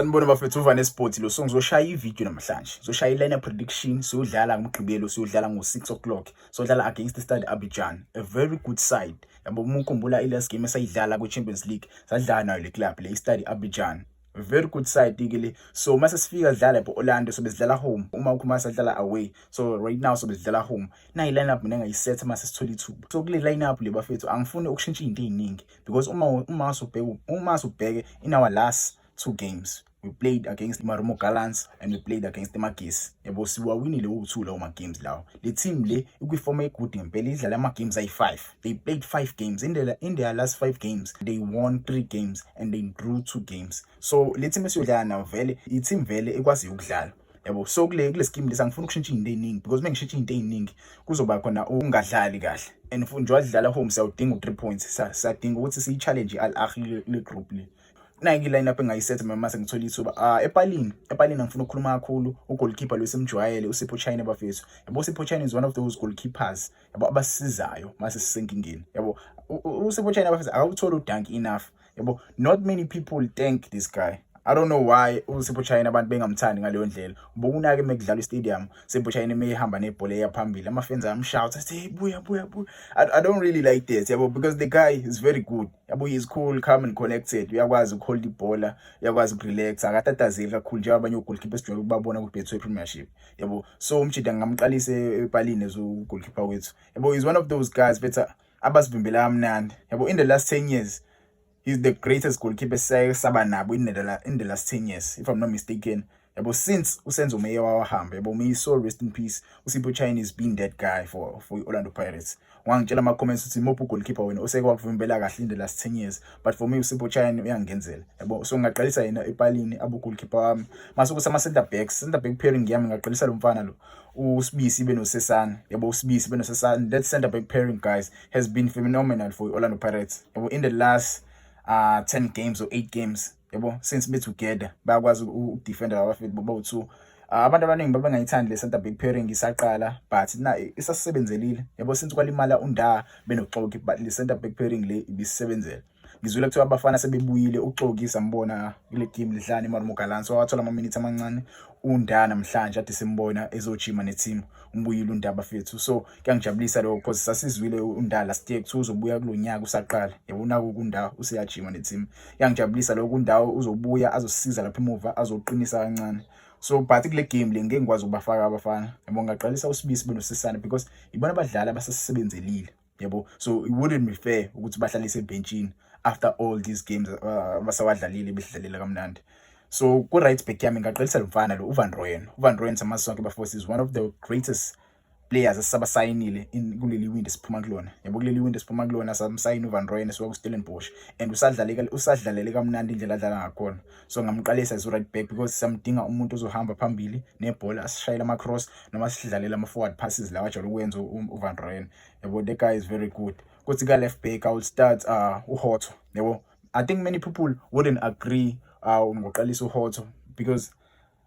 Sanibona bafethu, uVane Sport lo ngizoshaya ivideo namhlanje. Ngizoshaya i-lineup prediction, siyodlala ngoMgqibelo, siyodlala ngo-6 o'clock. Siyodlala against i-Stade Abidjan, a very good side. Yabo uma ukhumbula i-last game esayidlala ku-Champions League, sadlala nayo le club le i-Stade Abidjan. A very good side ke le. So mase sifika sidlala lapho Orlando sobe sidlala home. Uma ukhuma sadlala away. So right now sobe sidlala home. Na i-lineup mina ngayisetha mase sithola ithuba. So kule lineup le bafethu angifuni ukushintsha izinto eziningi because uma usubheke in our last 2 games we played against Marumo Gallants and we played against the Magis. Yabo siwawinile u2 lawo ma-games lawo. Le team le ikwi-form good ngempela idlala ama-games ayi5. They played 5 games. In their last 5 games, they won 3 games and they drew 2 games. So le team esiyodlala nayo vele i-team vele ekwaziyo ukudlala. Yabo so kule scheme lesa ngifuna ukushintsha izinto eziningi because mengishintsha izinto eziningi kuzoba khona ungadlali kahle. And futhi njengoba home siyawudinga u3 points. Sadinga ukuthi siyi-challenge i-Al Ahly le group le. Nayiki line-up engayisetha mase ngithola ithuba epalini angifuna ukukhuluma kakhulu ugoalkeeper lwesimjwayele uSipho China bafethu. Yabo uSipho China is one of those goalkeepers yabo abasizayo mase sisenkingeni. Yabo uSipho China bafethu akawuthola udunk enough. Yabo not many people thank this guy. I don't know why uSipho China abantu bengamthandi ngaleyo ndlela. Ubonake mekudlala istadium Sipho China mehamba nebhola yaphambili ama-fans amshout say buya. I don't really like this yabo because the guy is very good. Yabo he is cool, calm and collected. Uyakwazi ukuhold ibhola, uyakwazi ukurelax, akatatazeli kakhulu njengoba abanye goalkeeper esijwayele ukubabona ku-Betway Premiership. Yabo so umchida ngamqalisa epalini ezo goalkeeper wethu. Yabo he's one of those guys better abasivimbela amnandi. Yabo in the last 10 years he's the greatest goalkeeper saba nabo in the last 10 years, if I'm not mistaken. Yabo since uSenzo Meya wahamba, yabo may so rest in peace. uSipho China has been that guy for Orlando Pirates. Wangitshela ama-comments uthi mophu goalkeeper wena osekwakuvimbela kahle in the last 10 years. But for me uSipho China uyangenzela. Yabo so ngaqalisa yena epalini abu goalkeeper wami. Mase kusama center back pairing yami ngaqalisa lo mfana lo. uSibisi benosesana. Yabo uSibisi benosesana. That center back pairing guys has been phenomenal for Orlando Pirates. Yabo in the last 10 games or 8 games yabo since be together bayakwazi udefender abafethu bobo2. Abantu abaningi babengayithandi le center back pairing isaqala but na isasebenzelile yabo since kwalimala uNda benoXoki but le center back pairing le ibisebenzela. Ngizwile kuthiwa abafana sebebuyile uXoki sambona kule game lidlana eMarumo Gallants wathola ama-minutes amancane. uNda namhlanje ade simbona ezojima neteam umbuyile uNda bafethu. So kuyangijabulisa lokho because sasizwile uNda last year kuthi uzobuya kulonyaka usaqala. Yabona uNda useyajima neteam. Kuyangijabulisa lokho uNda uzobuya azosisiza lapha emuva azoqinisa kancane. So but kule game le ngeke ngikwazi ukubafaka abafana. Yabo ngaqalisa uSibisi benosesana because ibona abadlali abasebenzelile. Yabo so it wouldn't be fair ukuthi bahlalise ebenchini after all these games basawadlalile besidlalela kamnandi. So ku right back yami ngaqalisa lo mfana lo uVan Rooyen. uVan Rooyen samasonke bafowethu is one of the greatest players esabasayinile in kuleli window siphuma kulona. Yabo kuleli window siphuma kulona samsayina uVan Rooyen esiwa kuStellenbosch and usadlalele kamnandi indlela adlala ngakhona. So ngamqalisa as right back because samdinga umuntu ozohamba phambili nebhola asishayela ama-cross noma sidlalela ama-forward passes lawa ajwayele ukwenza uVan Rooyen. Yabo the guy is very good. Kuthi ka left back I will start uHotho. Yabo I think many people wouldn't agree ngoqalisa uHotho because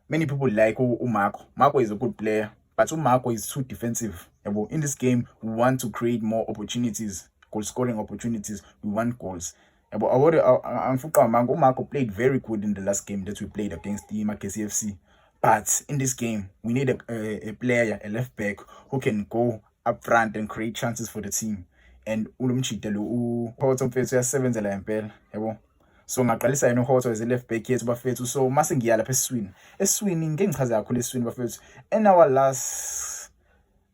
many people like uMarco. Marco is a good player, but Marco is too defensive. Yabo in this game we want to create more opportunities, goal scoring opportunities. We want goals. Yabo Marco played very good in the last game that we played against the Makesi FC. But in this game we need a player, a left back who can go up front and create chances for the team. And ulumchita lo uHotho mfethu uyasebenzela impela yabo. So ngaqalisa yena uHotho as a left back yethu bafethu. So mase ngiya lapha eswini ngeke ngichaze kakhulu eswini bafethu. In our last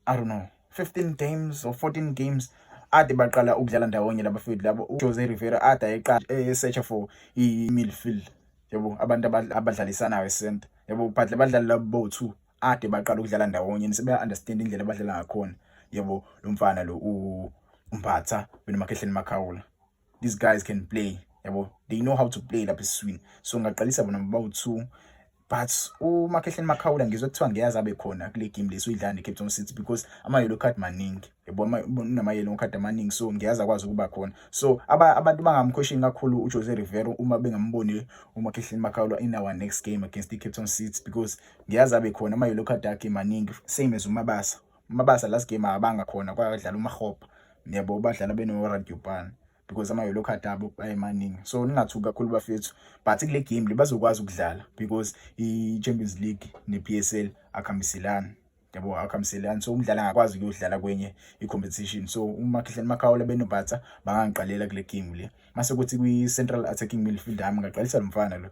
I don't know 15 games or 14 games ade baqala ukudlala ndawonye labafethu labo uJose Rivera ade eqala search for i-midfield yabo abantu abadlalisanayo e-center yabo but labadlali labo 2 ade baqala ukudlala ndawonye nisebe understand indlela abadlala ngakhona. Yabo lo mfana lo uMphatha benoMakhehleni Makhawula. These guys can play. Yabo they know how to play lapha eswini. So ngaqalisa bona bawu2 but uMakhehleni Makhawula ngizwe kuthiwa ngiyazi abe khona kule game leso idlala eCape Town City because ama-yellow card maningi. Yabo unama-yellow card amaningi so ngiyazi akwazi ukuba khona. So abantu bangamquestion kakhulu uJose Rivera uma bengamboni uMakhehleni Makhawula in our next game against the Cape Town City because ngiyazi abe khona ama-yellow card akhe maningi same as uMabasa last game abanga khona kwadlala uMahopa. Yabo badlala beno-Radio Pan. because ama-yellow card abo ayemaningi. So ningathuki kakhulu bafethu, but kule game le bazokwazi ukudlala because i-Champions League ne-PSL akhambiselani, yabo akhambiselani. So umdlali angakwazi ukuyodlala kwenye i-competition. So uMakhihlane Makhawula benoBhatha bangangiqalela kule game le. Mase kuthi kwi-central attacking midfield yami ngaqalisa lo mfana lo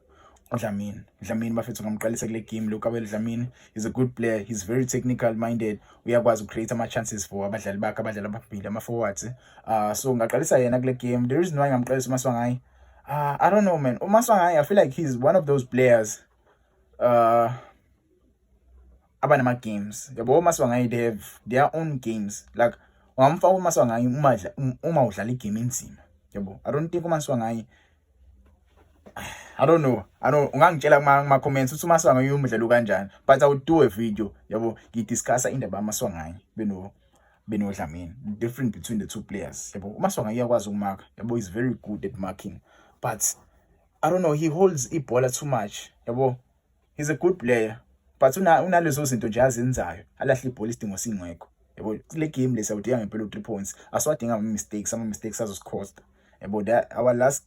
Dlamini bafethu ngamqalisa kule game lo. Kabelo Dlamini is a good player, he's very technical minded, uyakwazi ucreate ama-chances for abadlali bakhe abadlali ababili ama-forwards. So ngaqalisa yena kule game. The reason why ngamqalisa uMaswanganyi, I don't know man, uMaswanganyi I feel like he's one of those players abanama games, yabo. uMaswanganyi they have their own games, like ungamfaka uMaswanganyi uma udlala igame enzima, yabo. I don't think uMaswanganyi, I don't know. Ungangitshela kuma-comments ukuthi uMaswanganyi umdlalo kanjani, but I would do a video, yabo, ngidiscussa indaba kaMaswanganyi beno Dlamini, different between the two players, yabo. uMaswanganyi uyakwazi ukumaka, yabo, he's very good at marking, but I don't know, he holds ibhola too much, yabo. He's a good player, but unalezo zinto nje azenzayo, alahle ibhola isidingo singekho, yabo. Kule game lesa udinga ngempela 3 points, aswadinga ama-mistakes azoscosta, yabo. That our last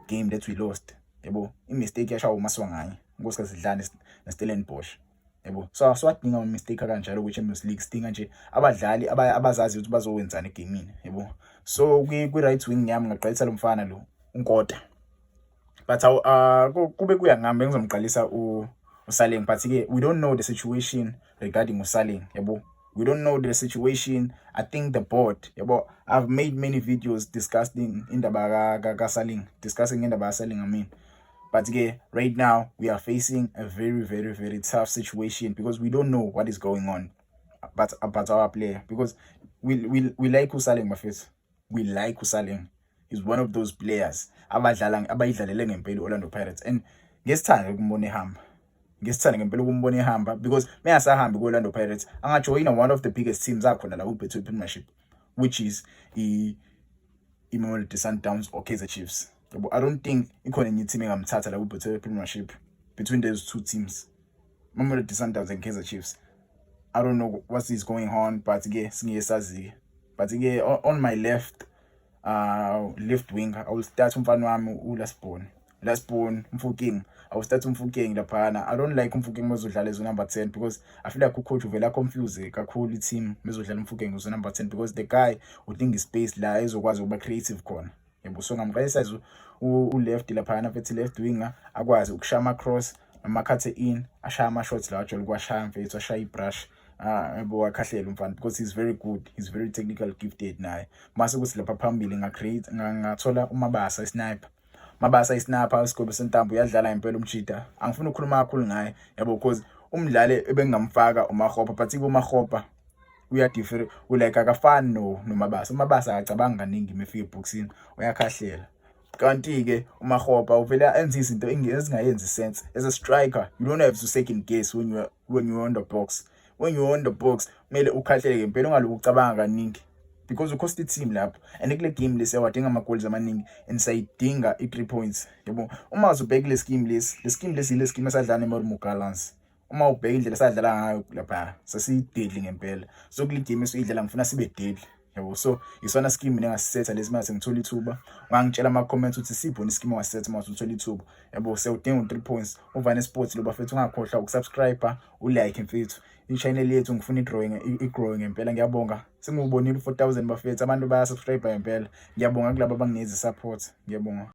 game that we lost, yabo, i-mistake yashawa uMaswanganyi nkosikazi Dlane neStellenbosch, yabo. So aswadinga ama-mistake kanjalo kwi-Champions League, sidinga nje abadlali abazazi ukuthi bazowenzana egamini, yabo. So kwi-right wing yami ngaqalisa lo mfana lo uNkota, but kube kuya ngami ngizomqalisa uSaleng, but we don't know the situation regarding uSaleng, yabo. We don't know the situation. I think the board, yabo, I've made many videos discussing indaba kaSaleng, I mean. But right now we are facing a very, very, very tough situation because we don't know what is going on about our player, because we like uSaleng bafethu. We like uSaleng. He's one of those players abayidlalele ngempela Orlando Pirates, and ngesithanda ngempela ukumbona ehamba, because mengasahambi ku-Orlando Pirates angajoyina one of the biggest teams akhona la ku-Betway Premiership, which is i-Mamelodi Sundowns or Kaizer Chiefs, yabo. I don't think ikhona enye team engamthatha la ku-Betway Premiership between those two teams, Mamelodi Sundowns and Kaizer Chiefs. I don't know what is going on, but singesazi. But on my left wing I will start umfana wami uLasbon Mfokeng. I will start uMfokeng laphana. I don't like uMfokeng mezodlala as number 10 because I feel like ucoach uvela confuse kakhulu i-team mezodlala uMfokeng as number 10 because the guy udinga ispace la ezokwazi ukuba creative khona, yebo. So ngamqalisa u-left laphana, futhi left winger akwazi ukushaya ama-cross noma akhathe in, ashaya ama-shots la ajwayele ukuwashaya mfethu, ashaya i-brush, yabo, akahlele umfana because he's very good, he's very technical gifted naye. Mase kuthi lapha phambili ngathola uMabasa isniper isigwebo sentambo, uyadlala ngempela umjida. Angifuni ukukhuluma kakhulu ngaye, yabo, because umdlali ebengamfaka uMakgopa, but uMakgopa uyadiffer, like akafani noMabasa. uMabasa akacabanga kaningi mefika eboxini, uyakhahlela. Kanti uMakgopa uvela enza izinto ezingayenzi sense. As a striker, you don't have to second guess when you're on the box. When you're on the box, kumele ukhahlele ngempela, ungaloku ucabanga kaningi, because ukhosta i-team lapho. And kule game lesi awadinga ama-goals amaningi and sayidinga i-3 points, yabo. Uma uzubheka le scheme esadlala neMorimo Gallants, uma ubheka indlela esadlala ngayo lapha sasiyi-deadly ngempela. So kule game esiyidlala ngifuna sibe deadly, yabo. So isona scheme mina engasisetha lesi mase ngithola ithuba. Ungangitshela ama-comments ukuthi sibone ischeme ongasisetha mase uthola ithuba, yabo. Sewudinga u-3 points. uVane Sports lo bafethu, ungakhohlwa ukusubscribe, ulike mfethu. I-channel yethu ngifuna i-growing ngempela. Ngiyabonga sengibonile 4,000 bafethu, abantu bayasubscribe ngempela. Ngiyabonga kulabo abanginikezwe support, ngiyabonga.